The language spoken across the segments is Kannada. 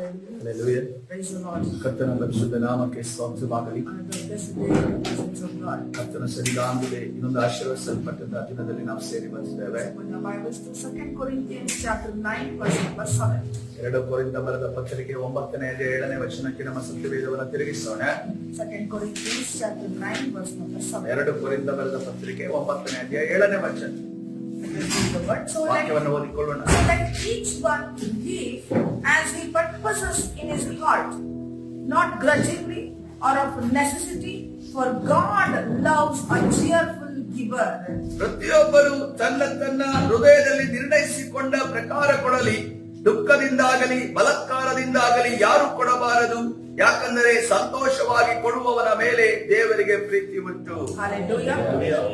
Hallelujah. Praise the Lord. ಕರ್ತನ ಪರಿಶುದ್ಧ ನಾಮಕ್ಕೆ ಸ್ತೋತ್ರವಾಗಲಿ. Blessed day in the presence of God. ಕರ್ತನ ಸನ್ನಿಧಾನದಲ್ಲಿ ಇನ್ನೊಂದು ಆಶೀರ್ವದಿಸಲ್ಪಟ್ಟಂತ ದಿನದಲ್ಲಿ ನಾವು ಸೇರಿ ಬಂದಿದ್ದೇವೆ. Open your Bibles to 2 Corinthians chapter 9 verse number 7. 2 ಕೊರಿಂಥ ಬರೆದ ಪತ್ರಿಕೆ 9ನೇ ಅಧ್ಯಾಯ 7ನೇ ವಚನಕ್ಕೆ ನಮ್ಮ ಸತ್ಯವೇದವನ್ನು ತಿರುಗಿಸೋಣ. 2 Corinthians chapter 9 verse number 7. 2 ಕೊರಿಂಥ ಬರೆದ ಪತ್ರಿಕೆ 9ನೇ ಅಧ್ಯಾಯ 7ನೇ ವಚನ. So ವಾಕ್ಯವನ್ನು ಓದಿಕೊಳ್ಳೋಣ. let each one give as he purposes in his heart, not grudgingly or of necessity, for God loves a cheerful giver. ಪ್ರತಿಯೊಬ್ಬರು ತನ್ನ ಹೃದಯದಲ್ಲಿ ನಿರ್ಣಯಿಸಿಕೊಂಡ ಪ್ರಕಾರ ಕೊಡಲಿ, ದುಃಖದಿಂದಾಗಲಿ ಬಲಾತ್ಕಾರದಿಂದಾಗಲಿ ಯಾರು ಕೊಡಬಾರದು, ಯಾಕಂದರೆ ಸಂತೋಷವಾಗಿ ಕೊಡುವವನ ಮೇಲೆ ದೇವರಿಗೆ ಪ್ರೀತಿ ಉಂಟು. Hallelujah.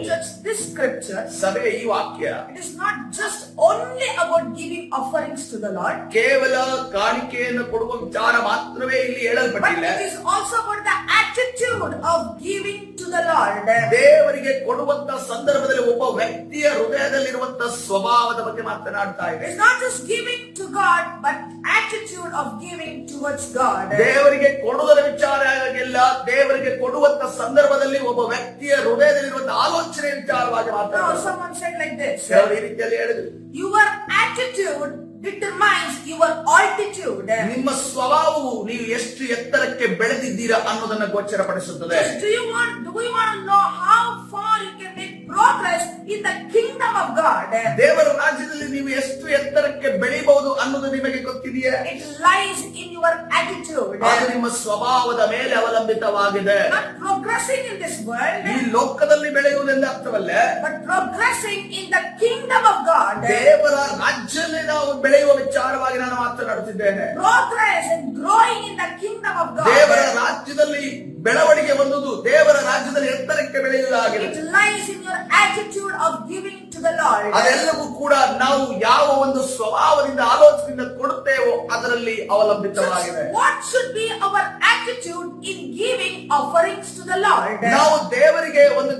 Church, this scripture, ಸಭೆ ಈ ವಾಕ್ಯ it is not just only about giving offerings to the Lord, ಕೇವಲ ಕಾಣಿಕೆಯನ್ನು ಕೊಡುವ ವಿಚಾರ ಮಾತ್ರವೇ ಇಲ್ಲಿ but ಹೇಳಲ್ಪಟ್ಟಿಲ್ಲ. it is also about the attitude of giving to the Lord. ದೇವರಿಗೆ ಕೊಡುವಂತ ಸಂದರ್ಭದಲ್ಲಿ ಒಬ್ಬ ವ್ಯಕ್ತಿಯ ಹೃದಯದಲ್ಲಿರುವಂತ ಸ್ವಭಾವದ ಬಗ್ಗೆ ಮಾತನಾಡ್ತಾ ಇದೆ. It's not just giving to God, but attitude of giving towards God. ದೇವರಿಗೆ ಕೊಡುವುದರ ವಿಚಾರ ಆಗಿಲ್ಲ, ದೇವರಿಗೆ ಕೊಡುವಂತ ಸಂದರ್ಭದಲ್ಲಿ ಒಬ್ಬ ವ್ಯಕ್ತಿಯ ಹೃದಯದಲ್ಲಿರುವಂತ ಆಲೋಚನೆ ವಿಚಾರವಾಗಿ Now ಮಾತನಾಡ್ತಾರೆ. someone said like this, ದೇವರು ಈ ರೀತಿಯಲ್ಲಿ ಹೇಳಿದ್ರು, your attitude determines your altitude. ನಿಮ್ಮ ಸ್ವಭಾವವು ನೀವು ಎಷ್ಟು ಎತ್ತರಕ್ಕೆ ಬೆಳೆದಿದ್ದೀರಾ ಅನ್ನೋದನ್ನ ಗೋಚರಪಡಿಸುತ್ತದೆ. Yes, do you want to know how far you can make progress in the kingdom of God? ದೇವರ ರಾಜ್ಯದಲ್ಲಿ ನೀವು ಎಷ್ಟು ಎತ್ತರಕ್ಕೆ ಬೆಳೆಯಬಹುದು ಅನ್ನೋದು ನಿಮಗೆ ಗೊತ್ತಿದೆಯೇ? It lies in your attitude. ಅದು ನಿಮ್ಮ ಸ್ವಭಾವದ ಮೇಲೆ ಅವಲಂಬಿತವಾಗಿದೆ. Not progressing in this world, ಈ ಲೋಕದಲ್ಲಿ ಬೆಳೆಯುವುದೆಂದು ಅರ್ಥವಲ್ಲ, but progressing in the kingdom of God. ದೇವರ ರಾಜ್ಯದಲ್ಲಿ ನಾವು ಬೆಳೆಯುವ ವಿಚಾರವಾಗಿ ನಾನು ಮಾತನಾಡುತ್ತಿದ್ದೇನೆ. Progress and growing in the kingdom of ದೇವರ God. ರಾಜ್ಯದಲ್ಲಿ ಬೆಳವಣಿಗೆ ಹೊಂದುವುದು, ದೇವರ ರಾಜ್ಯದಲ್ಲಿ ಎತ್ತರಕ್ಕೆ ಬೆಳೆಯುವುದಾಗಿದೆ. It lies in your attitude of giving to the Lord. ಅದೆಲ್ಲವೂ ಕೂಡ ನಾವು ಯಾವ ಒಂದು ಸ್ವಭಾವದಿಂದ ಆಲೋಚನೆಯಿಂದ ಕೊಡುತ್ತೇವೋ ಅದರಲ್ಲಿ ಅವಲಂಬಿತವಾಗಿದೆ. What should be our attitude in giving offerings to the Lord? ನಾವು ದೇವರಿಗೆ ಒಂದು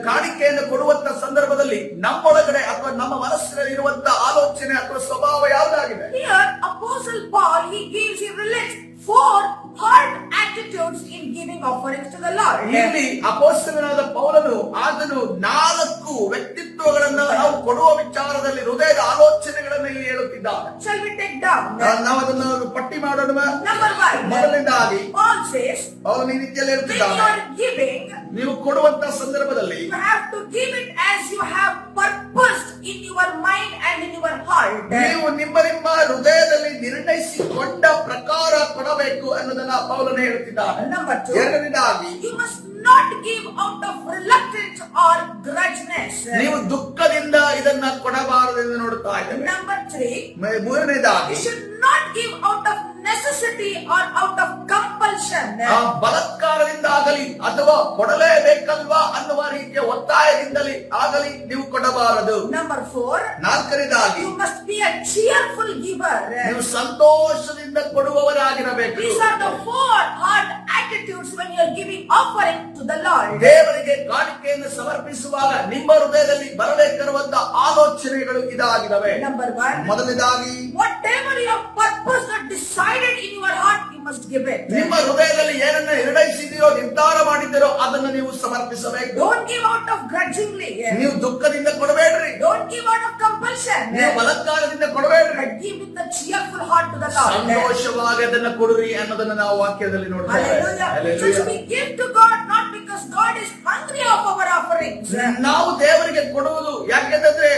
ಕಾಣಿಕೆಯನ್ನು ಕೊಡುವಂತ ಸಂದರ್ಭದಲ್ಲಿ ನಮ್ಮೊಳಗಡೆ ಅಥವಾ ನಮ್ಮ ಮನಸ್ಸಿನಲ್ಲಿ ಇರುವಂತ ಆಲೋಚನೆ ಅಥವಾ ಸ್ವಭಾವ ಯಾವುದಾಗಿದೆ? Here, Apostle Paul, he relates 4 hard attitudes in giving offerings to the Lord. ಇಲ್ಲಿ ಅಪೊಸ್ತಲನಾದ ಪೌಲನು ಆತನು 4 ವ್ಯಕ್ತಿತ್ವಗಳನ್ನು ನಾವು ಕೊಡುವ ವಿಚಾರದಲ್ಲಿ ಹೃದಯದ ಆಲೋಚನೆಗಳನ್ನು ಇಲ್ಲಿ ಹೇಳುತ್ತಿದ್ದಾನೆ. Shall we take down? ನಾವು ಅದನ್ನು ಪಟ್ಟಿ ಮಾಡೋಣ. Number 1. ಮೊದಲನೇದಾಗಿ Paul says, ಅವನು ಈ ರೀತಿಯಲ್ಲಿ when you ಹೇಳುತ್ತಿದ್ದಾನೆ, are giving, ನೀವು ಕೊಡುವಂತ ಸಂದರ್ಭದಲ್ಲಿ you have to give it as you have purposed in your mind and in your heart. ನೀವು ನಿಮ್ಮ ಹೃದಯದಲ್ಲಿ ನಿರ್ಣಯಿಸಿಕೊಂಡ ಪ್ರಕಾರ ಕೊಡಬೇಕು ಅನ್ನೋದನ್ನ ಪೌಲನು ಹೇಳುತ್ತಿದ್ದಾನೆ. Number 2. ಎರಡನೇದಾಗಿ You must not give out of reluctance or grudginess. ನೀವು ದುಃಖದಿಂದ ಇದನ್ನ ಕೊಡಬಾರದೆಂದು ನೋಡುತ್ತಾ ಇದ್ದೇವೆ. Number 3. ಮೂರನೇದಾಗಿ You should not give out of necessity or out of compulsion. ಬಲಾತ್ಕಾರದಿಂದ ಆಗಲಿ ಅಥವಾ ಕೊಡಲೇಬೇಕಲ್ವಾ ಅನ್ನುವ ರೀತಿಯ ಒತ್ತಾಯದಿಂದಲೇ ಆಗಲಿ ನೀವು ಕೊಡಬಾರದು. Number 4. ನಾಲ್ಕನೇದಾಗಿ You must be a cheerful giver. ನೀವು ಸಂತೋಷದಿಂದ ಕೊಡುವವರಾಗಿರಬೇಕು. These are the 4 hard attitudes when you are giving offering to the Lord. ದೇವರಿಗೆ ಕಾಣಿಕೆಯನ್ನು ಸಮರ್ಪಿಸುವಾಗ ನಿಮ್ಮ ಹೃದಯದಲ್ಲಿ ಬರಬೇಕಿರುವಂತ ಆಲೋಚನೆಗಳು ಇದಾಗಿದ್ದಾವೆ. Number 1. ಮೊದಲನೇದಾಗಿ Whatever you have purposed or decided in your heart, you must give it. ನಿಮ್ಮ ಹೃದಯದಲ್ಲಿ ಏನನ್ನ ನಿರ್ಣಯಿಸಿದಿರೋ, ನಿರ್ಧಾರ ಮಾಡಿದಿರೋ ಅದನ್ನು ನೀವು ಸಮರ್ಪಿಸಬೇಕು. Don't give out of grudgingly. ನೀವು ದುಃಖದಿಂದ ಕೊಡಬೇಡ್ರಿ, Don't give out of compulsion. ನೀವು ಬಲಾತ್ಕಾರದಿಂದ ಕೊಡಬೇಡ್ರಿ, But give with a cheerful heart to the Lord. ಸಂತೋಷವಾಗಿ ಅದನ್ನ ಕೊಡ್ರಿ ಅನ್ನೋದನ್ನ ನಾವು ವಾಕ್ಯದಲ್ಲಿ ನೋಡ್ತೇವೆ. Hallelujah. So we give to God not because God is hungry of our offerings. ನಾವು ದೇವರಿಗೆ ಕೊಡುವುದು ಯಾಕೆಂದ್ರೆ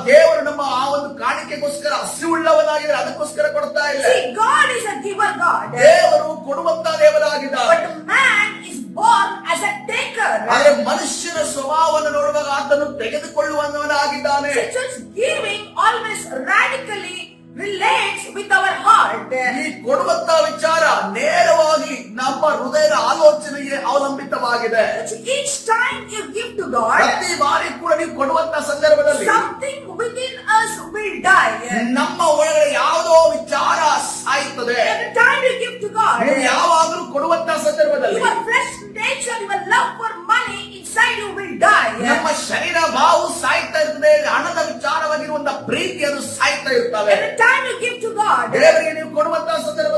ದೇವರು ನಮ್ಮ ಆ ಒಂದು ಕಾಣಿಕೆಗೋಸ್ಕರ ಹಸಿವುಳ್ಳವನಾಗಿದ್ರೆ ಅದಕ್ಕೋಸ್ಕರ ಕೊಡ್ತಾ ಇಲ್ಲ. See, God is a giver God. ದೇವರು ಕೊಡುವಂತ ದೇವರಾಗಿದ್ದಾರೆ. But man is born as a taker. ಆದ್ರೆ ಮನುಷ್ಯನ ಸ್ವಭಾವವನ್ನು ನೋಡುವಾಗ ಆತನು ತೆಗೆದುಕೊಳ್ಳುವವನಾಗಿದ್ದಾನೆ. Just giving always radically relates with our heart. ಈ ಕೊಡುವಂತ ವಿಚಾರ ನೇರವಾಗಿ ನಮ್ಮ ಹೃದಯದ ಆಲೋಚನೆಗೆ ಅವಲಂಬಿತವಾಗಿದೆ. Each time you give to God, ಪ್ರತಿ ಬಾರಿ ಕೂಡ ನೀವು ಕೊಡುವಂತ ಸಂದರ್ಭದಲ್ಲಿ something within us will die. ನಮ್ಮ ಒಳಗಡೆ ಯಾವುದೋ ವಿಚಾರ ಸಾಯ್ತದೆ. Every time you give to God, ನೀವು ಯಾವಾಗಲೂ ಕೊಡುವಂತ ಸಂದರ್ಭದಲ್ಲಿ your flesh nature, your love for money inside you will die. ನಮ್ಮ ಶರೀರ ಭಾವು ಸಾಯ್ತಾ ಇರ್ತದೆ. ಹಣದ ವಿಚಾರವಾಗಿರುವಂತ ಪ್ರೀತಿ ಅದು ಸಾಯ್ತಾ ಇರ್ತವೆ. Every time you give to God, ದೇವರಿಗೆ ನೀವು ಕೊಡುವಂತ ಸಂದರ್ಭ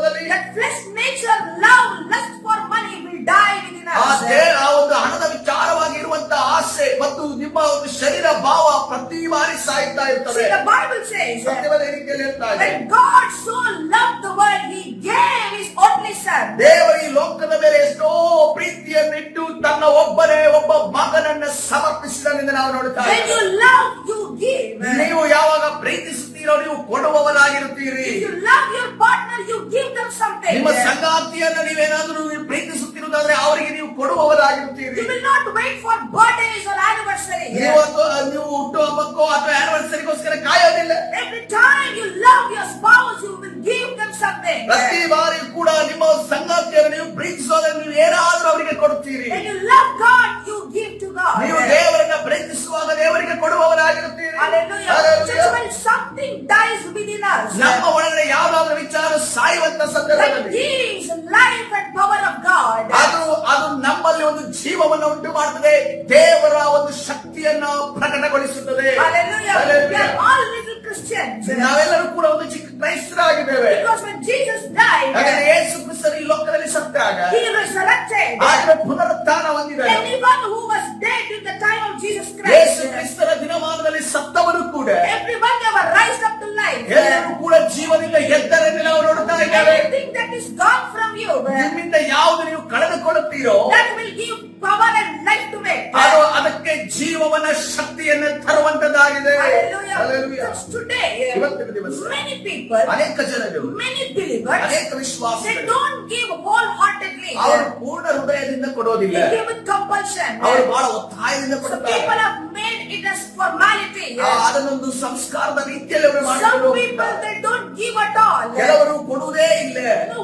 flesh nature, love, lust for money will die within us. ಆ ಒಂದು ಹಣದ ವಿಚಾರವಾಗಿ ಇರುವಂತ ಆಸೆ ಮತ್ತು ನಿಮ್ಮ ಒಂದು ಶರೀರ ಭಾವ ಪ್ರತಿ ಬಾರಿ ಸಾಯ್ತಾ See, ಇರ್ತದೆ. the Bible says ಸತ್ಯವಾದ ರೀತಿಯಲ್ಲಿ ಹೇಳ್ತಾ ಇದೆ, that God so loved the world, He gave His only Son. ದೇವರು ಈ ಲೋಕದ ಮೇಲೆ ಎಷ್ಟೋ ಪ್ರೀತಿಯನ್ನಿಟ್ಟು ತನ್ನ ಒಬ್ಬನೇ ಒಬ್ಬ ಮಗನನ್ನ ಸಮರ್ಪಿಸಿದನೆಂದು ನಾವು ನೋಡುತ್ತಾ When ಇದ್ದೇವೆ. you love, you give. ನೀವು ಯಾವಾಗ ಪ್ರೀತಿಸುತ್ತೀರೋ ನೀವು ಕೊಡುವವರಾಗಿರುತ್ತೀರಿ. If you love your partner, you give them something. ನಿಮ್ಮ ಸಂಗಾತಿಯನ್ನ ನೀವೇನಾದ್ರೂ ಪ್ರೀತಿಸುತ್ತಿರುವುದಾದ್ರೆ ಅವರಿಗೆ ನೀವು ಕೊಡುವವರಾಗಿರುತ್ತೀರಿ. You will not wait for birthdays or anniversaries. ನೀವು ಹುಟ್ಟುಹಬ್ಬಕ್ಕೋ ಅಥವಾ ಆನಿವರ್ಸರಿಗೋಸ್ಕರ ಕಾಯೋದಿಲ್ಲ. Every time you love your spouse, you will give them something. ಪ್ರತಿ ಬಾರಿ ಕೂಡ ನಿಮ್ಮ ಸಂಗಾತಿಯನ್ನು ನೀವು ಪ್ರೀತಿಸೋದ್ರೆ ನೀವು ಏನಾದ್ರೂ ಅವರಿಗೆ ಕೊಡುತ್ತೀರಿ. When you love God, you give to God. ನೀವು ದೇವರನ್ನ ಪ್ರೀತಿಸುವಾಗ ದೇವರಿಗೆ ಕೊಡುವವರಾಗಿರುತ್ತೀರಿ. Hallelujah. Hallelujah. Just when something dies within us, ನಮ್ಮ ಒಳಗಡೆ ಯಾವ್ದಾದ್ರು ವಿಚಾರ ಸಾಯುವಂತ that ಸಂದರ್ಭದಲ್ಲಿ gives life and power of God. ಅದು ನಮ್ಮಲ್ಲಿ ಒಂದು ಜೀವವನ್ನು ಉಂಟು ಮಾಡುತ್ತದೆ, ದೇವರ ಒಂದು ಶಕ್ತಿಯನ್ನ ಪ್ರಕಟಗೊಳಿಸುತ್ತದೆ. Hallelujah. We are all little Christians. ನಾವೆಲ್ಲರೂ ಕೂಡ ಒಂದು ಚಿಕ್ಕ ಕ್ರೈಸ್ತರಾಗಿದ್ದೇವೆ. Because when Jesus died, ಹಾಗಾದ್ರೆ ಯೇಸು ಕ್ರಿಸ್ತರು ಈ ಲೋಕದಲ್ಲಿ ಸತ್ತಾಗ He resurrected. ಆತನು ಪುನರುತ್ಥಾನ ಹೊಂದಿದನು. Anyone who was dead in the time of Jesus Yesu Christ, ಕ್ರಿಸ್ತರ ದಿನಮಾನದಲ್ಲಿ ಸತ್ತವರು ಕೂಡ everyone they were raised up to life. ಎಲ್ಲರೂ ಕೂಡ ಜೀವದಿಂದ ಎದ್ದರೆಂದು ನಾವು ನೋಡುತ್ತಾ ಇದ್ದೇವೆ. Anything that is gone from you, ನಿಮ್ಮಿಂದ ಯಾವುದು ನೀವು ಕಳೆದುಕೊಳ್ಳುತ್ತೀರೋ that will give power and life to me. ಅದಕ್ಕೆ ಜೀವವನ್ನ ಶಕ್ತಿಯನ್ನು ತರುವಂತದ್ದಾಗಿದೆ. Hallelujah. Hallelujah. Just today, ಇವತ್ತಿನ ದಿವಸ many people, ಅನೇಕ ಜನರು many believers, ಅನೇಕ they ವಿಶ್ವಾಸಿಗಳು don't give wholeheartedly. ಅವರು ಪೂರ್ಣ ಹೃದಯದಿಂದ ಕೊಡೋದಿಲ್ಲ. They give with compulsion. ಅವರು ಬಹಳ ಒತ್ತಾಯದಿಂದ So ಕೊಡುತ್ತಾರೆ. people have made it as formality. ಅದನ್ನೊಂದು ಸಂಸ್ಕಾರದ ರೀತಿಯಲ್ಲಿ ಅವರು Some ಮಾಡಿಕೊಂಡು people, they don't give at all. ಕೆಲವರು ಕೊಡುವುದೇ ಇಲ್ಲ.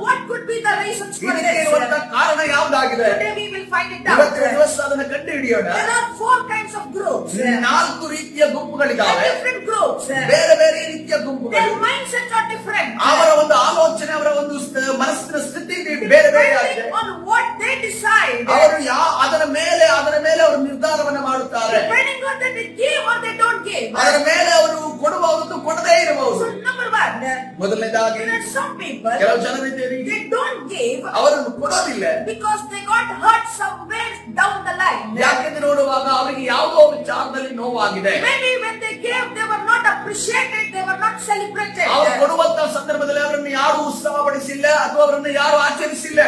What could be the reasons for ಇದಕ್ಕೆ this? ಇರುವಂತ ಕಾರಣ ಯಾವುದಾಗಿದೆ? Today we will find it ಇವತ್ತಿನ out. ದಿವಸ ಅದನ್ನು ಕಂಡು ಹಿಡಿಯೋಣ. There are 4 kinds of groups. 4 ರೀತಿಯ ಗುಂಪುಗಳಿದ್ದಾವೆ. Different groups. ಬೇರೆ ಬೇರೆ ರೀತಿಯ Their ಗುಂಪುಗಳು. mindsets are different. ಅವರ ಒಂದು ಆಲೋಚನೆ, ಅವರ ಒಂದು ಮನಸ್ಸಿನ ಸ್ಥಿತಿ ಬೇರೆ ಬೇರೆ ಆಗಿದೆ. Depending on what they decide. ಅವರು ಅದರ ಮೇಲೆ ಅವರು ನಿರ್ಧಾರವನ್ನ ಮಾಡುತ್ತಾರೆ. Depending on that they give or they don't give. ಅದರ ಮೇಲೆ ಅವರು ಕೊಡಬಹುದು, ಕೊಡದೇ ಇರಬಹುದು. So number 1, ಮೊದಲನೇದಾಗಿ there are some people, ಕೆಲವು ಜನರಿದ್ದೀರಿ, they don't give ಅವರನ್ನು ಕೊಡೋದಿಲ್ಲ. because they got hurt somewhere down the line. ಯಾಕೆಂದ್ರೆ ನೋಡುವಾಗ ಅವರಿಗೆ ಯಾವುದೋ ವಿಚಾರದಲ್ಲಿ ನೋವಾಗಿದೆ. Maybe when they gave, they were not appreciated, they were not celebrated. ಅವರು ಕೊಡುವಂತ ಸಂದರ್ಭದಲ್ಲಿ ಅವರನ್ನು ಯಾರು ಉತ್ಸಾಹಪಡಿಸಿಲ್ಲ ಅಥವಾ ಅವರನ್ನು ಯಾರು ಆಚರಿಸಿಲ್ಲ.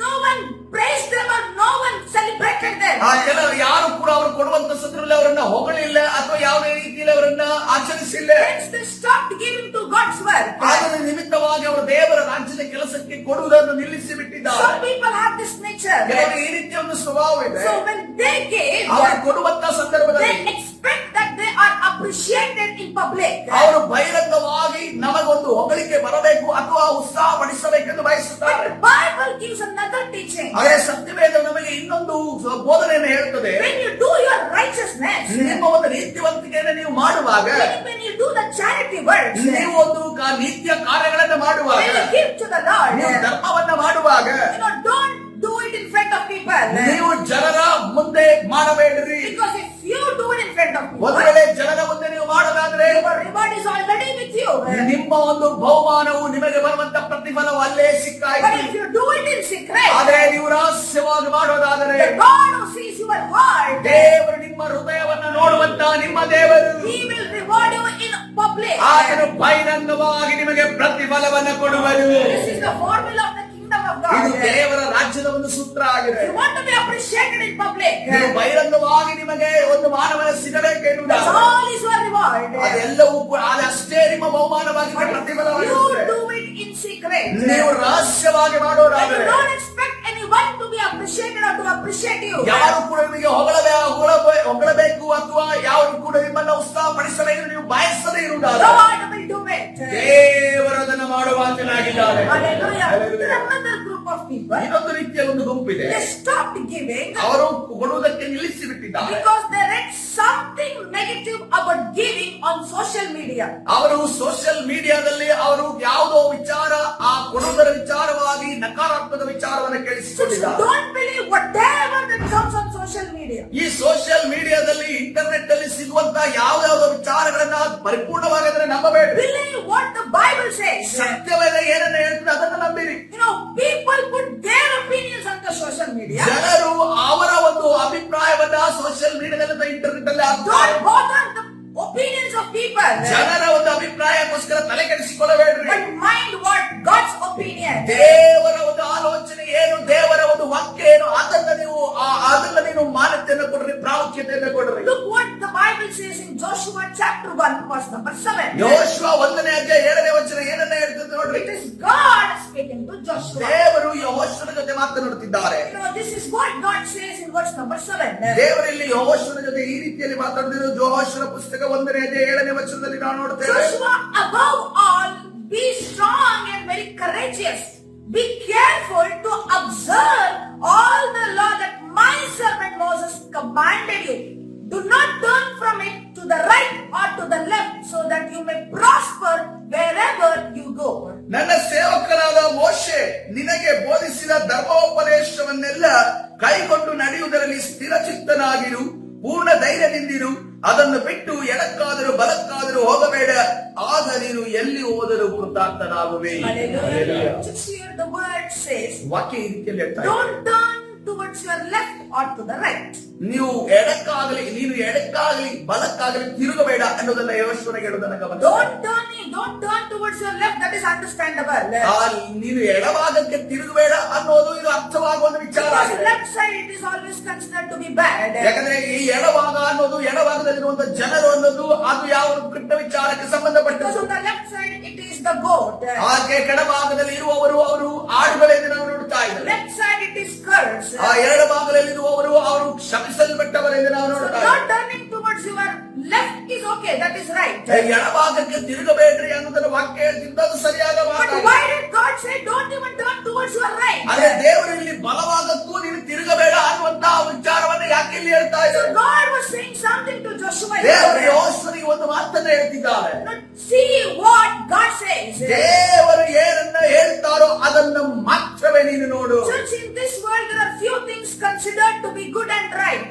No one praised them or no one celebrated them. ಕೆಲವರು ಯಾರು ಕೂಡ ಅವರು ಕೊಡುವಂತ ಸಂದರ್ಭದಲ್ಲಿ ಅವರನ್ನ ಹೊಗಳಿಲ್ಲ ಅಥವಾ ಯಾವುದೇ ರೀತಿಯಲ್ಲಿ ಅವರನ್ನ ಆಚರಿಸಿಲ್ಲ. Hence they stopped giving to God's work. ಅದರ ನಿಮಿತ್ತವಾಗಿ ಅವರು ದೇವರ ರಾಜ್ಯದ ಕೆಲಸಕ್ಕೆ ಕೊಡುವುದನ್ನು ನಿಲ್ಲಿಸಿ ಬಿಟ್ಟಿದ್ದಾರೆ. Some people have this nature. ಕೆಲವರಿಗೆ ಈ ರೀತಿಯ ಒಂದು ಸ್ವಭಾವ ಇದೆ. So when they give, ಅವರು ಕೊಡುವಂತ ಸಂದರ್ಭದಲ್ಲಿ they expect that they are appreciated in public. ಅವರು ಬಹಿರಂಗವಾಗಿ ನಮಗೊಂದು ಹೊಗಳಿಕೆ ಬರಬೇಕು ಅಥವಾ ಉತ್ಸಾಹ ಪಡಿಸಬೇಕೆಂದು ಬಯಸುತ್ತಾರೆ. But Bible gives another teaching. ಆದರೆ ಸತ್ಯವೇದ ನಮಗೆ ಇನ್ನೊಂದು ಬೋಧನೆಯನ್ನು ಹೇಳುತ್ತದೆ. When you do your righteousness, ನಿಮ್ಮ ಒಂದು ನೀತಿವಂತಿಕೆಯನ್ನು ನೀವು ಮಾಡುವಾಗ, when you do the charity works, ನೀವು ಒಂದು ನೀತಿಯ ಕಾರ್ಯಗಳನ್ನು ಮಾಡುವಾಗ, when you give to the Lord, ನೀವು ಧರ್ಮವನ್ನ ಮಾಡುವಾಗ don't do it in front of people. ನೀವು ಜನರ ಮುಂದೆ ಮಾಡಬೇಡ್ರಿ. Because if you do it in front of people, ಒಂದು ವೇಳೆ ಜನರ ಮುಂದೆ ನೀವು ಮಾಡೋದಾದ್ರೆ your reward is already with you. ನಿಮ್ಮ ಒಂದು ಬಹುಮಾನವು ನಿಮಗೆ ಬರುವಂತ ಪ್ರತಿಫಲವು ಅಲ್ಲೇ But ಸಿಕ್ಕಾಯಿತು. if you do it in secret, ಆದರೆ ನೀವು ರಹಸ್ಯವಾಗಿ ಮಾಡೋದಾದರೆ the God who sees your heart, ದೇವರು ನಿಮ್ಮ ಹೃದಯವನ್ನ ನೋಡುವಂತ ನಿಮ್ಮ ದೇವರು He will reward you in public. ಆತನು ಬಹಿರಂಗವಾಗಿ ನಿಮಗೆ ಪ್ರತಿಫಲವನ್ನ ಕೊಡುವರು. This is the formula of the kingdom of ಇದು God. ದೇವರ ರಾಜ್ಯದ ಒಂದು ಸೂತ್ರ ಆಗಿದೆ. You want to be appreciated in public. ನೀವು ಬಹಿರಂಗವಾಗಿ ನಿಮಗೆ ಒಂದು ಮಾನವನ ಸಿಗಬೇಕೆನ್ನುವುದು That's all is your reward. ಅದೆಲ್ಲವೂ ಕೂಡ ಅಷ್ಟೇ ನಿಮ್ಮ ಬಹುಮಾನವಾಗಿ But if ಪ್ರತಿಫಲವಾಗಿರುತ್ತದೆ. you do it in secret, ನೀವು ರಹಸ್ಯವಾಗಿ then ಮಾಡೋದಾದರೆ you don't expect anyone to be appreciated or to appreciate you. ಯಾರು ಕೂಡ ನಿಮಗೆ ಹೊಗಳಬೇಕು ಅಥವಾ ಯಾರು ಕೂಡ ನಿಮ್ಮನ್ನ ಉತ್ಸಾಹ ಪಡಿಸಬೇಕು ನೀವು ಬಯಸದೇ ಇರುವುದಾದರೆ God will do it. ದೇವರು ಅದನ್ನು ಮಾಡುವಾತನಾಗಿದ್ದಾರೆ. Hallelujah. There are another group of people. ಇನ್ನೊಂದು ರೀತಿಯ ಒಂದು ಗುಂಪಿದೆ. They stopped giving ಅವರು ಕೊಡುವುದಕ್ಕೆ ನಿಲ್ಲಿಸಿ ಬಿಟ್ಟಿದ್ದಾರೆ. because they read something negative about giving on social media. ಅವರು ಸೋಷಿಯಲ್ ಮೀಡಿಯಾದಲ್ಲಿ ಅವರು ಯಾವುದೋ ವಿಚಾರ ಆ ಕೊಡುವುದರ ವಿಚಾರವಾಗಿ ನಕಾರಾತ್ಮಕ ವಿಚಾರವನ್ನು So ಕೇಳಿಸಿಕೊಂಡಿದ್ದಾರೆ. don't believe whatever that comes on social media. ಈ ಸೋಷಿಯಲ್ ಮೀಡಿಯಾದಲ್ಲಿ ಇಂಟರ್ನೆಟ್ ಅಲ್ಲಿ ಸಿಗುವಂತ ಯಾವ್ಯಾವ ವಿಚಾರಗಳನ್ನ ಪರಿಪೂರ್ಣವಾಗಿ ಅದನ್ನ ನಂಬಬೇಡಿ. Believe what the Bible says. ಸತ್ಯವೇದ ಏನನ್ನ ಹೇಳ್ತದೆ ಅದನ್ನ ನಂಬಿರಿ. ಗಂಟಲ್ಲಿ ಆಗ್ತಾರೆ. Don't bother the opinions of people, ಜನರ ಒಂದು ಅಭಿಪ್ರಾಯಕ್ಕೋಸ್ಕರ ತಲೆ ಕೆಡಿಸಿಕೊಳ್ಳಬೇಡ್ರಿ. but mind what God's opinion. ದೇವರ ಒಂದು ಆಲೋಚನೆ ಏನು, ದೇವರ ಒಂದು ವಾಕ್ಯ ಏನು, ಅದನ್ನ ನೀವು ಮಾನ್ಯತೆಯನ್ನು ಕೊಡ್ರಿ, ಪ್ರಾಮುಖ್ಯತೆಯನ್ನು ಕೊಡ್ರಿ. Look what the Bible says in Joshua chapter 1 verse number 7. ಯೋಶುವ 1ನೇ ಅಧ್ಯಾಯ 7ನೇ ವಚನ ಏನನ್ನ ಹೇಳ್ತದೆ ನೋಡ್ರಿ. It is God speaking to Joshua. ದೇವರು ಯೆಹೋಶುವನ ಜೊತೆ ಮಾತನಾಡುತ್ತಿದ್ದಾರೆ. This is what God says in verse number 7. ದೇವರಲ್ಲಿ ಯೆಹೋಶುವನ ಜೊತೆ ಈ ರೀತಿಯಲ್ಲಿ ಮಾತಾಡುತ್ತಿದ್ದು ಯೆಹೋಶುವನ ಪುಸ್ತಕ 1ನೇ ಅಧ್ಯಾಯ 7ನೇ ವಚನದಲ್ಲಿ ನಾವು ನೋಡ್ತೇವೆ. Joshua, above all, be strong and very courageous. Be careful to observe all the law that my servant Moses commanded you. Do not turn from it to the right or to the left, so that you may prosper wherever you go. ನನ್ನ ಸೇವಕನಾದ ಮೋಶೆ ನಿನಗೆ ಬೋಧಿಸಿದ ಧರ್ಮೋಪದೇಶವನ್ನೆಲ್ಲ ಕೈಗೊಂಡು ನಡೆಯುವುದರಲ್ಲಿ ಸ್ಥಿರಚಿತ್ತನಾಗಿರು, ಪೂರ್ಣ ಧೈರ್ಯದಿಂದಿರು. ಅದನ್ನು ಬಿಟ್ಟು ಎಡಕ್ಕಾದರೂ ಬಲಕ್ಕಾದರೂ ಹೋಗಬೇಡ, ಆಗ ನೀನು ಎಲ್ಲಿ ಹೋದರೂ ಕೃತಾರ್ಥನಾಗುವೆ. Hallelujah. Just here the word says, ವಾಕ್ಯ ಈ ರೀತಿಯಲ್ಲಿ ಹೇಳ್ತಾ ಇದೆ. don't turn towards your left or to the right. ನೀನು ಎಡಕ್ಕಾಗಲಿ ಬಲಕ್ಕಾಗಲಿ ತಿರುಗಬೇಡ ಅನ್ನೋದನ್ನ ಯೆಹೋಶುವನಿಗೆ ಹೇಳುವುದನ್ನು ಗಮನಿಸಿ. Don't turn towards your left. That is understandable. ನೀನು ಎಡಭಾಗಕ್ಕೆ ತಿರುಗಬೇಡ ಅನ್ನೋದು ಇದು ಅರ್ಥವಾಗುವ ಒಂದು ವಿಚಾರ Because ಆಗಿದೆ. left side it is always considered to be bad. ಯಾಕಂದ್ರೆ ಈ ಎಡಭಾಗ ಅನ್ನೋದು, ಎಡಭಾಗದಲ್ಲಿರುವಂತಹ ಜನರು ಅನ್ನೋದು ಅದು ಯಾವ ಕೆಟ್ಟ ವಿಚಾರಕ್ಕೆ Because ಸಂಬಂಧಪಟ್ಟದ್ದು. on the left side it is the goat. ಹಾಗೆ ಕೆಳಭಾಗದಲ್ಲಿ ಇರುವವರು ಅವರು ಆಡುಗಳೆಂದು ನಾವು ನೋಡ್ತಾ ಇದ್ದೇವೆ. Left side it is curse. ಆ ಎರಡು ಭಾಗದಲ್ಲಿರುವವರು ಅವರು ಶಪಿಸಲ್ಪಟ್ಟವರೆಂದು ನಾವು So ನೋಡ್ತಾ not ಇದ್ದೇವೆ. turning towards your left is okay. That is right. ಎಡಭಾಗಕ್ಕೆ ತಿರುಗಬೇಡ್ರಿ ಅನ್ನೋದನ್ನ ವಾಕ್ಯ ಹೇಳ್ತಿದ್ದು ಅದು ಸರಿಯಾದ But ಮಾತು. why did God say don't even turn towards your right? ಆದ್ರೆ ದೇವರು ಇಲ್ಲಿ ಬಲಭಾಗಕ್ಕೂ ನೀನು ತಿರುಗಬೇಡ ಅನ್ನುವಂತಹ ವಿಚಾರವನ್ನು ಯಾಕೆ ಇಲ್ಲಿ ಹೇಳ್ತಾ So ಇದ್ದಾರೆ? God was saying something to Joshua. ದೇವರು ಯೆಹೋಶುವನಿಗೆ ಒಂದು ಮಾತನ್ನ ಹೇಳ್ತಿದ್ದಾರೆ. Now, see what God says. ದೇವರು ಏನನ್ನ ಹೇಳ್ತಾರೋ ಅದನ್ನ ಮಾತ್ರವೇ ನೀನು ನೋಡು. Church, in this world there are few things considered to be good and right.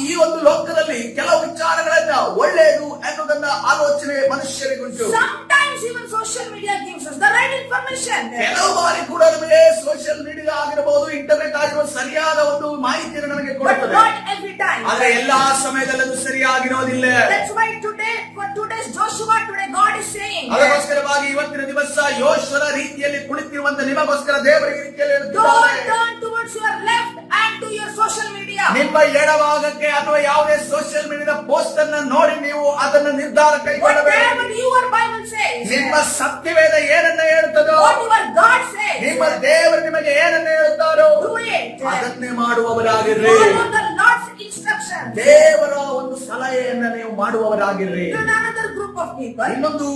ಈ ಒಂದು ಲೋಕದಲ್ಲಿ ಕೆಲವು ವಿಚಾರಗಳನ್ನ ಒಳ್ಳೆಯದು ಅನ್ನೋದನ್ನ ಆಲೋಚನೆ ಮನುಷ್ಯರಿಗುಂಟು. Sometimes even social media gives us the right information. ಕೆಲವು ಬಾರಿ ಕೂಡ ನಮಗೆ ಸೋಷಿಯಲ್ ಮೀಡಿಯಾ ಆಗಿರಬಹುದು, ಇಂಟರ್ನೆಟ್ ಆಗಿರುವ ಸರಿಯಾದ ಒಂದು ಮಾಹಿತಿಯನ್ನು ನಮಗೆ But ಕೊಡುತ್ತದೆ. not every time. ಆದ್ರೆ ಎಲ್ಲಾ ಸಮಯದಲ್ಲಿ ಅದು ಸರಿಯಾಗಿರೋದಿಲ್ಲ. That's why today, for today's Joshua, today God is saying, ಅದಕ್ಕೋಸ್ಕರವಾಗಿ ಇವತ್ತಿನ ದಿವಸ ಯೋಶುವನ ರೀತಿಯಲ್ಲಿ ಕುಳಿತಿರುವಂತ ನಿಮಗೋಸ್ಕರ ದೇವರಿಗೆ ರೀತಿಯಲ್ಲಿ don't ಹೇಳ್ತಿದ್ದಾರೆ. turn towards your left and to your social media. ನಿಮ್ಮ ಎಡಭಾಗಕ್ಕೆ ಅಥವಾ ಯಾವುದೇ ಸೋಷಿಯಲ್ ಮೀಡಿಯಾದ ಪೋಸ್ಟ್ ಅನ್ನ ನೋಡಿ ನೀವು ಅದನ್ನ ನಿರ್ಧಾರ ಕೈಗೊಳ್ಳಬೇಕು. Whatever your Bible says, ನಿಮ್ಮ ಸತ್ಯವೇದ ಏನನ್ನ ಹೇಳ್ತದೋ, whatever God says, ನಿಮ್ಮ ದೇವರು ನಿಮಗೆ ಏನನ್ನ ಹೇಳ್ತಾರೋ do it. ಅದನ್ನೇ ಮಾಡುವವರಾಗಿರ್ರಿ. Follow the Lord's instructions. ದೇವರ ಒಂದು ಸಲಹೆಯನ್ನ ನೀವು ಮಾಡುವವರಾಗಿರ್ರಿ. Then another group of people, ಇನ್ನೊಂದು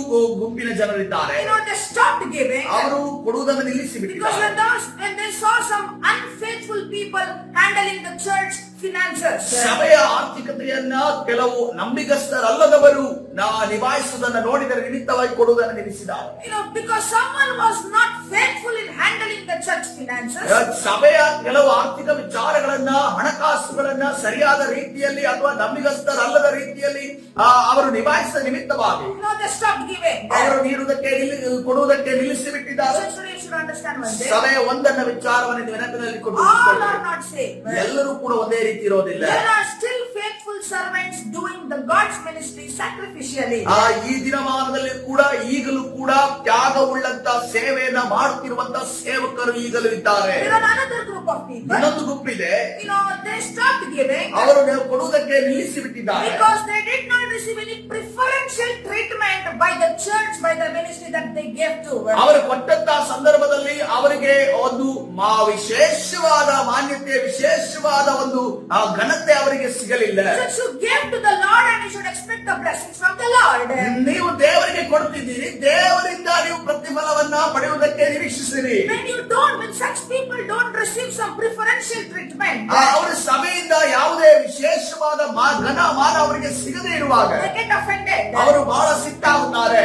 ಗುಂಪಿನ ಜನರಿದ್ದಾರೆ. they stopped giving ಅವರು ಕೊಡುವುದನ್ನು ನಿಲ್ಲಿಸಿ because ಬಿಟ್ಟಿದ್ದಾರೆ. when they saw some unfaithful people handling the church finances. ಸಭೆಯ ಆರ್ಥಿಕತೆಯನ್ನ ಕೆಲವು ನಂಬಿಗಸ್ತರಲ್ಲದವರು ನಿಭಾಯಿಸುವುದನ್ನ ನೋಡಿದರೆ ನಿಮಿತ್ತವಾಗಿ ಕೊಡುವುದನ್ನು ನಿಲ್ಲಿಸಿದ್ದಾರೆ. Because someone was not faithful in handling the church finances. ಸಭೆಯ ಕೆಲವು ಆರ್ಥಿಕ ವಿಚಾರಗಳನ್ನ, ಹಣಕಾಸುಗಳನ್ನ ಸರಿಯಾದ ರೀತಿಯಲ್ಲಿ ಅಥವಾ ನಂಬಿಗಸ್ತರಲ್ಲದ ರೀತಿಯಲ್ಲಿ ಅವರು ನಿಭಾಯಿಸಿದ ನಿಮಿತ್ತವಾಗಿ They stopped giving. ಅವರು ಕೊಡುವುದಕ್ಕೆ ನಿಲ್ಲಿಸಿ ಬಿಟ್ಟಿದ್ದಾರೆ. So you should understand one thing. ಸಭೆಯ ಒಂದನ್ನ ವಿಚಾರವನ್ನು ನೆನಪಿನಲ್ಲಿ All are not saved. ಎಲ್ಲರೂ ಕೂಡ ಒಂದೇ ರೀತಿ ಇರೋದಿಲ್ಲ. There are still faithful servants doing the God's ministry sacrificially. ಈ ದಿನಮಾನದಲ್ಲಿ ಕೂಡ ಈಗಲೂ ಕೂಡ ತ್ಯಾಗವುಳ್ಳಂತ ಸೇವೆಯನ್ನ ಮಾಡುತ್ತಿರುವಂತ ಸೇವಕರು ಈಗಲೂ ಇದ್ದಾರೆ. There are another group of people. ಇನ್ನೊಂದು ಗುಂಪಿದೆ, They stopped giving ಅವರು ಕೊಡುವುದಕ್ಕೆ ನಿಲ್ಲಿಸಿ ಬಿಟ್ಟಿದ್ದಾರೆ. because they did not receive any preferential treatment by the church, by the ministry that they gave to. ಅವರು ಕೊಟ್ಟಂತಹ ಸಂದರ್ಭದಲ್ಲಿ ಅವರಿಗೆ ಒಂದು ವಿಶೇಷವಾದ ಮಾನ್ಯತೆ, ವಿಶೇಷವಾದ ಒಂದು ಘನತೆ ಅವರಿಗೆ ಸಿಗಲಿಲ್ಲ. Church, you gave to the Lord and you should expect the blessings from the Lord. ನೀವು ದೇವರಿಗೆ ಕೊಡ್ತಿದ್ದೀರಿ, ದೇವರಿಂದ ನೀವು ಪ್ರತಿಫಲವನ್ನ ಪಡೆಯುವುದಕ್ಕೆ ನಿರೀಕ್ಷಿಸಿರಿ. When such people don't receive some preferential treatment, ಅವರ ಸಭೆಯಿಂದ ಯಾವುದೇ ವಿಶೇಷವಾದ ಘನ ಮಾನ ಅವರಿಗೆ ಸಿಗದೇ ಇರುವಾಗ they get offended. ಅವರು ಬಹಳ ಸಿಟ್ಟಾಗುತ್ತಾರೆ.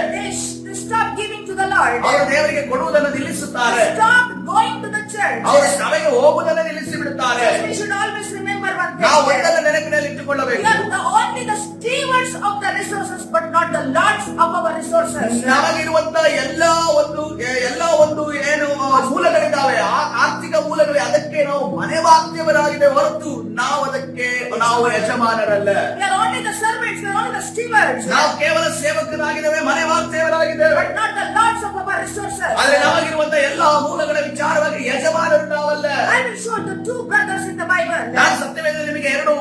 They stop giving to the Lord. ಅವರು ದೇವರಿಗೆ ಕೊಡುವುದನ್ನು ನಿಲ್ಲಿಸುತ್ತಾರೆ. They stop going to the church. ಅವರು ಸಭೆಗೆ ಹೋಗುವುದನ್ನು ನಿಲ್ಲಿಸಿ ಬಿಡುತ್ತಾರೆ. We should always remember one ನಾವು thing. ಒಂದನ್ನು ನೆನಪಿನಲ್ಲಿ ಇಟ್ಟುಕೊಳ್ಳಬೇಕು. We are only the stewards of the resources, but not the lords of our resources. ನಮಗಿರುವಂತ ಎಲ್ಲ ಒಂದು ಏನು ಮೂಲಗಳಿದ್ದಾವೆ, ಆರ್ಥಿಕ ಮೂಲಗಳು, ಅದಕ್ಕೆ ನಾವು ಮನೆ ಬಾಧ್ಯವರಾಗಿದೆ ಹೊರತು ನಾವು ಅದಕ್ಕೆ ನಾವು ಯಜಮಾನರಲ್ಲ. We are only the servants, we are only the stewards. ನಾವು ಕೇವಲ ಸೇವಕರಾಗಿದ್ದೇವೆ, ಮನೆ ಮಾರ್ತೇವರಾಗಿದ್ದೇವೆ. But not the lords of our resources. ಆದ್ರೆ ನಮಗಿರುವಂತಹ ಎಲ್ಲಾ ಮೂಲಗಳ ವಿಚಾರವಾಗಿ ಯಜಮಾನರು ನಾವಲ್ಲ. I will show the two brothers in the Bible. ನಾನು ಸತ್ಯವೇದದಲ್ಲಿ ನಿಮಗೆ ಎರಡು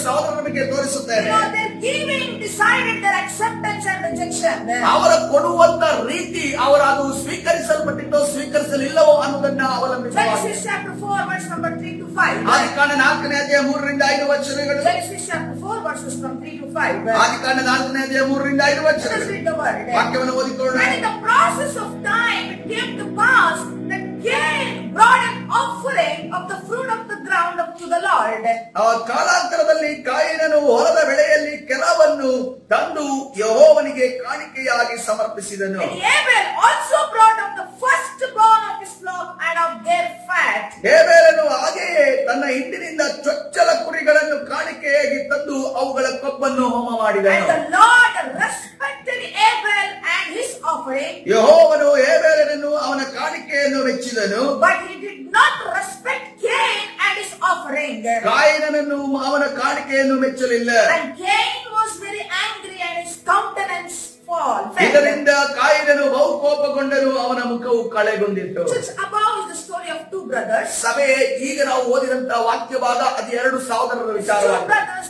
ಸಹೋದರರ ಬಗ್ಗೆ ತೋರಿಸುತ್ತೇನೆ. Their giving decided their acceptance and rejection. ಅವರ ಕೊಡುವಂತ ರೀತಿ, ಅವರು ಅದು ಸ್ವೀಕರಿಸಲ್ಪಟ್ಟಿದ್ದೋ ಸ್ವೀಕರಿಸಲಿಲ್ಲವೋ ಅನ್ನೋದನ್ನ ಅವಲಂಬಿತವಾಗಿದೆ. Genesis chapter 4 verse number 3 to 5. ಆದಿಕಾಂಡ 4ನೇ ಅಧ್ಯಾಯ 3 ರಿಂದ 5 ವಚನಗಳು. Genesis chapter 4 verses from 3 to 5. ಆದಿಕಾಂಡ 4ನೇ ಅಧ್ಯಾಯ 3 ರಿಂದ 5 Let us ವಚನಗಳು. read the word. ವಾಕ್ಯವನ್ನು ಓದಿಕೊಳ್ಳೋಣ. And in the process of time it came to pass that Cain brought an offering of the fruit of the ground up to the Lord. ಆ ಕಾಲಾಂತರದಲ್ಲಿ ಕಾಯಿನನು ಹೊಲದ ಬೆಳೆಯಲ್ಲಿ ಕೆಲವನ್ನು ತಂದು ಯೆಹೋವನಿಗೆ ಕಾಣಿಕೆಯಾಗಿ ಸಮರ್ಪಿಸಿದನು. And Abel also brought up the firstborn of his flock and of their fat. ಹೇಬೇಲನು ಹಾಗೆಯೇ ತನ್ನ ಹಿಂಡಿನಿಂದ ಚೊಚ್ಚಲ ಕುರಿಗಳನ್ನು ಕಾಣಿಕೆಯಾಗಿ ತಂದು ಅವುಗಳ ಕೊಬ್ಬನ್ನು ಹೋಮ And ಮಾಡಿದನು. the Lord respected Abel and his offering, ಯೆಹೋವನು ಹೇಬೇಲನನ್ನು ಅವನ ಕಾಣಿಕೆಯನ್ನು ಮೆಚ್ಚಿದನು, but he did not respect Cain and his offering. ಕಾಯಿನನನ್ನು ಅವನ ಕಾಣಿಕೆಯನ್ನು ಮೆಚ್ಚಲಿಲ್ಲ. And Cain was very angry and his countenance fell. ಇದರಿಂದ ಕಾಯಿನನು ಬಹು ಕೋಪಗೊಂಡನು, ಅವನ ಮುಖವು ಕಳೆಗೊಂಡಿತು. Just above is the story of two brothers. ಸಭೆ, ಈಗ ನಾವು ಓದಿದಂತಹ ವಾಕ್ಯ ಭಾಗ ಅದು ಎರಡು ಸಹೋದರರ Two ವಿಚಾರವಾಗಿದೆ. brothers,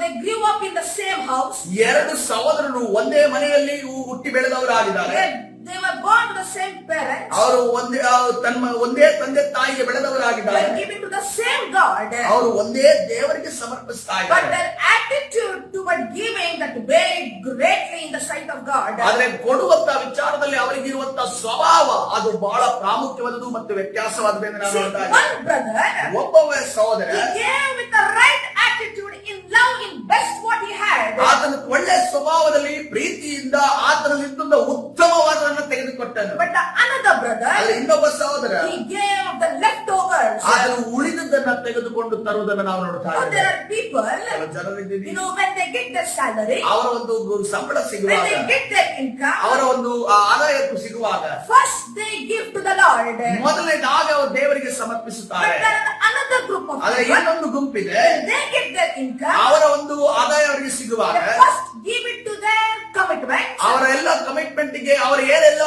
they grew up in the same house. ಎರಡು ಸಹೋದರರು ಒಂದೇ ಮನೆಯಲ್ಲಿ ಹುಟ್ಟಿ ಬೆಳೆದವರಾಗಿದ್ದಾರೆ. They were born to the same parents. ಅವರು ಒಂದೇ ತಂದೆ ತಾಯಿಗೆ They ಬೆಳೆದವರಾಗಿದ್ದಾರೆ. were given to the same God. ಅವರು ಒಂದೇ ದೇವರಿಗೆ ಸಮರ್ಪಿಸ್ತಾ But ಇದ್ದಾರೆ. their attitude toward giving that varied greatly in the sight of God. ಆದ್ರೆ ಕೊಡುವಂತ ವಿಚಾರದಲ್ಲಿ ಅವರಿಗಿರುವಂತ ಸ್ವಭಾವ ಅದು ಬಹಳ ಪ್ರಾಮುಖ್ಯವಾದದ್ದು ಮತ್ತು ವ್ಯತ್ಯಾಸವಾದದ್ದು ಎಂದು ನಾವು See, ನೋಡ್ತಾ ಇದ್ದೇವೆ. one brother, ಒಬ್ಬ ಸಹೋದರ he gave with the right attitude, in love, in best what he had. ಆತನ ಒಳ್ಳೆ ಸ್ವಭಾವದಲ್ಲಿ ಪ್ರೀತಿಯಿಂದ ಆತನಲ್ಲಿದ್ದ ಉತ್ತಮವಾದದನ್ನು ತೆಗೆದುಕೊಟ್ಟನು. But the another brother, ಆದ್ರೆ ಇನ್ನೊಬ್ಬ ಸಹೋದರ he gave of the leftovers. ಆತನು ಉಳಿದದ್ದನ್ನ ತೆಗೆದುಕೊಂಡು ತರುವುದನ್ನು ನಾವು ನೋಡ್ತಾ So there ಇದ್ದೇವೆ. are people, ಜನರಿದ್ದೀವಿ, when they get their salary, ಅವರ ಒಂದು ಸಂಬಳ when ಸಿಗುವಾಗ, they get their income, ಅವರ ಒಂದು ಆದಾಯಕ್ಕೂ ಸಿಗುವಾಗ first they give to the Lord. ಮೊದಲನೇದಾಗಿ ಅವರು ದೇವರಿಗೆ ಸಮರ್ಪಿಸುತ್ತಾರೆ. But there are another group of ಆದ್ರೆ people, ಇನ್ನೊಂದು ಗುಂಪಿದೆ, when they get their income, ಅವರ ಒಂದು ಆದಾಯ ಅವರಿಗೆ ಸಿಗುವಾಗ they first give it to their commitment. ಅವರ ಎಲ್ಲ ಕಮಿಟ್ಮೆಂಟ್ ಗೆ ಅವರು ಏನೆಲ್ಲ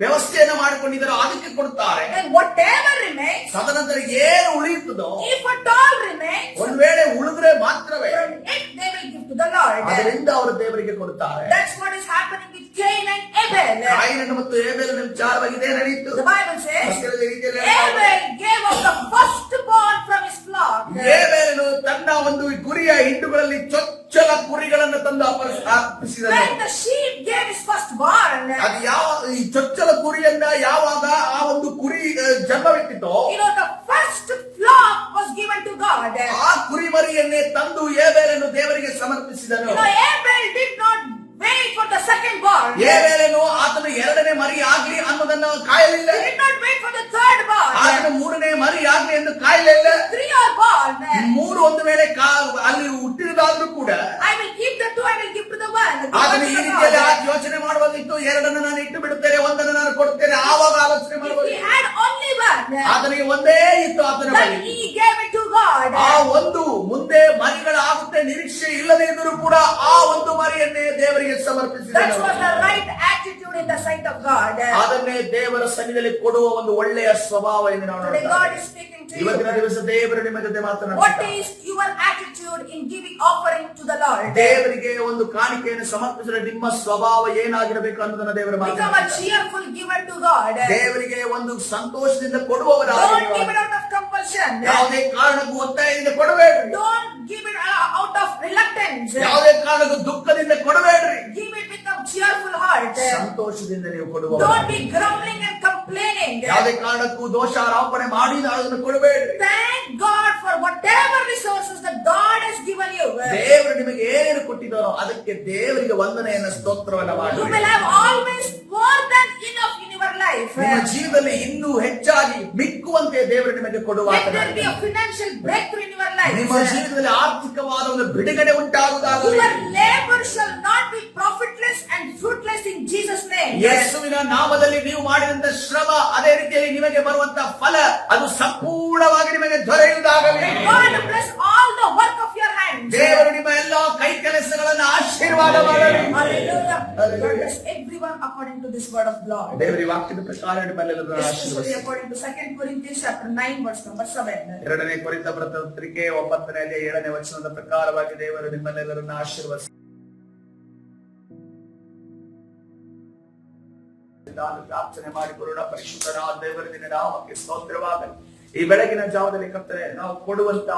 ವ್ಯವಸ್ಥೆಯನ್ನು ಮಾಡಿಕೊಂಡಿದ್ದಾರೋ ಅದಕ್ಕೆ ಕೊಡುತ್ತಾರೆ. And whatever remains, ತದನಂತರ ಏನು ಉಳಿಯುತ್ತದೋ, if at all remains, ಒಂದ್ ವೇಳೆ ಉಳಿದ್ರೆ ಮಾತ್ರವೇ from it they will give to the Lord. ಅದರಿಂದ ಅವರು ದೇವರಿಗೆ ಕೊಡುತ್ತಾರೆ. That's what is happening with Cain and Abel. ಕಾಯಿನನು ಮತ್ತು ಹೇಬೇಲನ ವಿಚಾರವಾಗಿ ಇದೇ ನಡೆಯಿತು. The Bible says, ಸತ್ಯದ ರೀತಿಯಲ್ಲಿ ಹೇಳ್ತಾರೆ. Abel gave up the firstborn from his flock. ಹೇಬೇಲನು ತನ್ನ ಒಂದು ಕುರಿಯ ಹಿಂಡುಗಳಲ್ಲಿ ಚೊಚ್ಚಲ ಕುರಿಗಳನ್ನು ತಂದು ಅರ್ಪಿಸಿದನು. When the sheep gave his firstborn, ಅದು ಈ ಚೊಚ್ಚಲ ಕುರಿಯನ್ನ ಯಾವಾಗ ಆ ಒಂದು ಕುರಿ ಜನ್ಮವಿಟ್ಟಿತೋ, the first flock was given to God. ಆ ಕುರಿಮರಿಯನ್ನೇ ತಂದು ಹೇಬೇಲನು ದೇವರಿಗೆ ಸಮರ್ಪಿಸಿದನು. Abel did not wait for the second born. ಹೇಬೇಲನು ಆತನು ಎರಡನೇ ಮರಿ ಆಗ್ಲಿ ಅನ್ನೋದನ್ನ ಕಾಯಲಿಲ್ಲ. He did not wait for the third born. ಆತನು ಮೂರನೇ ಮರಿ ಆಗ್ಲಿ ಎಂದು ಕಾಯಲಿಲ್ಲ. Three are born. ಮೂರು ಒಂದು ವೇಳೆ ಅಲ್ಲಿ ಹುಟ್ಟಿದಾದ್ರೂ ಕೂಡ I will keep the two, I will give to the one. ಆತನು ಈ ರೀತಿಯಲ್ಲಿ ಯೋಚನೆ ಮಾಡುವಾಗಿತ್ತು. ಎರಡನ್ನು ನಾನು ಇಟ್ಟು ಬಿಡುತ್ತೇನೆ, ಒಂದನ್ನು ನಾನು ಕೊಡುತ್ತೇನೆ, ಆವಾಗ ಆಲೋಚನೆ If ಮಾಡಬಹುದು. he had only one, ಆತನಿಗೆ ಒಂದೇ ಇತ್ತು ಆತನ then ಬಳಿ. he gave it to God. ಆ ಒಂದು ಮುಂದೆ ಮರಿಗಳಾಗುತ್ತೆ ನಿರೀಕ್ಷೆ ಇಲ್ಲದೆ ಇದ್ದರೂ ಕೂಡ ಆ ಒಂದು ಮರಿಯನ್ನೇ ದೇವರಿಗೆ That ಸಮರ್ಪಿಸಿದನು. was the right attitude in the sight of God. ಅದನ್ನೇ ದೇವರ ಸನ್ನಿಧಿಯಲ್ಲಿ ಕೊಡುವ ಒಂದು ಒಳ್ಳೆಯ ಸ್ವಭಾವ ಎಂದು ನಾವು Today ನೋಡ್ತಾ God ಇದ್ದೇವೆ. is speaking to ಇವತ್ತಿನ you. ದಿವಸ ದೇವರು ನಿಮ್ಮ ಜೊತೆ What ಮಾತನಾಡುತ್ತಾರೆ. is your attitude in giving offering to the Lord? ದೇವರಿಗೆ ಒಂದು ಕಾಣಿಕೆಯನ್ನು ಸಮರ್ಪಿಸಿದರೆ ನಿಮ್ಮ ಸ್ವಭಾವ ಏನಾಗಿರಬೇಕು ಅನ್ನೋದನ್ನ ದೇವರು Become a ಮಾತನಾಡುತ್ತಾರೆ. cheerful giver to God. ದೇವರಿಗೆ ಒಂದು ಸಂತೋಷದಿಂದ Don't give ಕೊಡುವವರಾಗಿ it out of compulsion. ಯಾವುದೇ ಕಾರಣಕ್ಕೂ ಒತ್ತಾಯದಿಂದ ಕೊಡಬೇಡ್ರಿ. Don't give it out of reluctance. ಯಾವುದೇ ಕಾರಣಕ್ಕೂ ದುಃಖದಿಂದ ಕೊಡಬೇಡ್ರಿ. Give it with a cheerful heart. ಸಂತೋಷದಿಂದ ನೀವು ಕೊಡುವ. Don't be grumbling and complaining. ಯಾವುದೇ ಕಾರಣಕ್ಕೂ ದೋಷಾರೋಪಣೆ ಮಾಡಿ ಅದನ್ನು ಕೊಡಬೇಡ್ರಿ. Thank God for whatever resources that God has given you. ದೇವರು ನಿಮಗೆ ಏನೇನು ಕೊಟ್ಟಿದ್ದಾರೋ ಅದಕ್ಕೆ ದೇವರಿಗೆ ವಂದನೆಯನ್ನ ಸ್ತೋತ್ರವನ್ನ You ಮಾಡಿ. will have always more than enough in your life. ನಿಮ್ಮ ಜೀವನದಲ್ಲಿ ಇನ್ನೂ ಹೆಚ್ಚಾಗಿ ಮಿಕ್ಕುವಂತೆ ದೇವರು ನಿಮಗೆ ಕೊಡುವ. Let there be a financial breakthrough in your life. ನಿಮ್ಮ ಜೀವನದಲ್ಲಿ ಆರ್ಥಿಕವಾದ ಒಂದು ಬಿಡುಗಡೆ ಉಂಟಾಗುವುದಾಗಲಿ. Your labor shall not be profitless and fruitless in Jesus' name. ಯೇಸುವಿನ ನಾಮದಲ್ಲಿ ನೀವು ಮಾಡಿದಂತ ಶ್ರಮ ಅದೇ ರೀತಿಯಲ್ಲಿ ನಿಮಗೆ ಬರುವಂತ ಫಲ ಅದು ಸಂಪೂರ್ಣವಾಗಿ ನಿಮಗೆ ದೊರೆಯುವುದಾಗಲಿ. God bless all the work of your hands. ದೇವರು ನಿಮ್ಮ ಎಲ್ಲಾ ಕೈ ಕೆಲಸಗಳನ್ನು ಆಶೀರ್ವಾದ ಮಾಡಲಿ. Hallelujah. God bless everyone according to this word of Lord. ದೇವರ ವಾಕ್ಯದ ಪ್ರಕಾರ ನಿಮ್ಮೆಲ್ಲರನ್ನು Especially ಆಶೀರ್ವದಿಸಲಿ. according to 2 Corinthians chapter 9 verse number 7. 2ನೇ ಕೊರಿಂಥ ಪತ್ರಿಕೆ 9ನೇ ಅಧ್ಯಾಯ 7ನೇ ವಚನದ ಪ್ರಕಾರವಾಗಿ ದೇವರು ನಿಮ್ಮೆಲ್ಲರನ್ನು ಆಶೀರ್ವದಿಸಲಿ. ನಾನು ಪ್ರಾರ್ಥನೆ ಮಾಡಿಕೊಳ್ಳೋಣ. ಪರಿಶುದ್ಧನಾದ ದೇವರ ನಿನ್ನ ನಾಮಕ್ಕೆ ಸ್ತೋತ್ರವಾಗಲಿ. ಈ ಬೆಳಗಿನ ಜಾವದಲ್ಲಿ ಕರ್ತನೆ ನಾವು ಕೊಡುವಂತ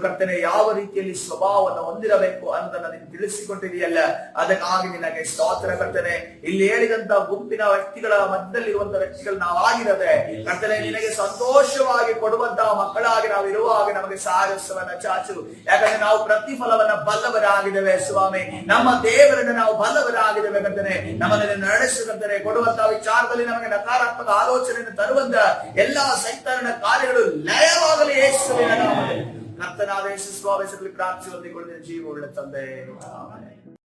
ಕರ್ತನೆ ಯಾವ ರೀತಿಯಲ್ಲಿ ಸ್ವಭಾವವನ್ನು ಹೊಂದಿರಬೇಕು ಅನ್ನೋದನ್ನ ನೀನು ತಿಳಿಸಿಕೊಟ್ಟಿದೆಯಲ್ಲ, ಅದಕ್ಕಾಗಿ ನಿನಗೆ ಸ್ತೋತ್ರ ಕರ್ತನೆ. ಇಲ್ಲಿ ಹೇಳಿದಂತ ಗುಂಪಿನ ವ್ಯಕ್ತಿಗಳ ಮಧ್ಯದಲ್ಲಿರುವಂತ ವ್ಯಕ್ತಿಗಳು ನಾವು ಆಗಿರದೆ ಕರ್ತನೆ ನಿನಗೆ ಸಂತೋಷವಾಗಿ ಕೊಡುವಂತಹ ಮಕ್ಕಳಾಗಿ ನಾವು ಇರುವಾಗ ನಮಗೆ ಸಾಹಸವನ್ನ ಚಾಚು. ಯಾಕಂದ್ರೆ ನಾವು ಪ್ರತಿಫಲವನ್ನ ಬಲ್ಲವರಾಗಿದ್ದೇವೆ ಸ್ವಾಮಿ. ನಮ್ಮ ದೇವರನ್ನ ನಾವು ಬಲ್ಲವರಾಗಿದ್ದೇವೆ ಕರ್ತನೆ. ನಮ್ಮನ್ನು ನಡೆಸುವಂತೆ ಕೊಡುವಂತಹ ವಿಚಾರದಲ್ಲಿ ನಮಗೆ ನಕಾರಾತ್ಮಕ ಆಲೋಚನೆಯನ್ನು ತರುವಂತ ಎಲ್ಲಾ ಸೈತಾನನ ಕಾರ್ಯಗಳು ಲಯವಾಗಲಿ ಯೇಸುವಿನ ನಾಮದಲ್ಲಿ. ಕರ್ತನಾದ ಯೇಸು ಸ್ವಾಮಿ ಪ್ರಾರ್ಥಿಸಿ ಹೊಂದಿಕೊಳ್ಳುವ ಜೀವವುಳ್ಳ ತಂದೆ. ಆಮೆನ್.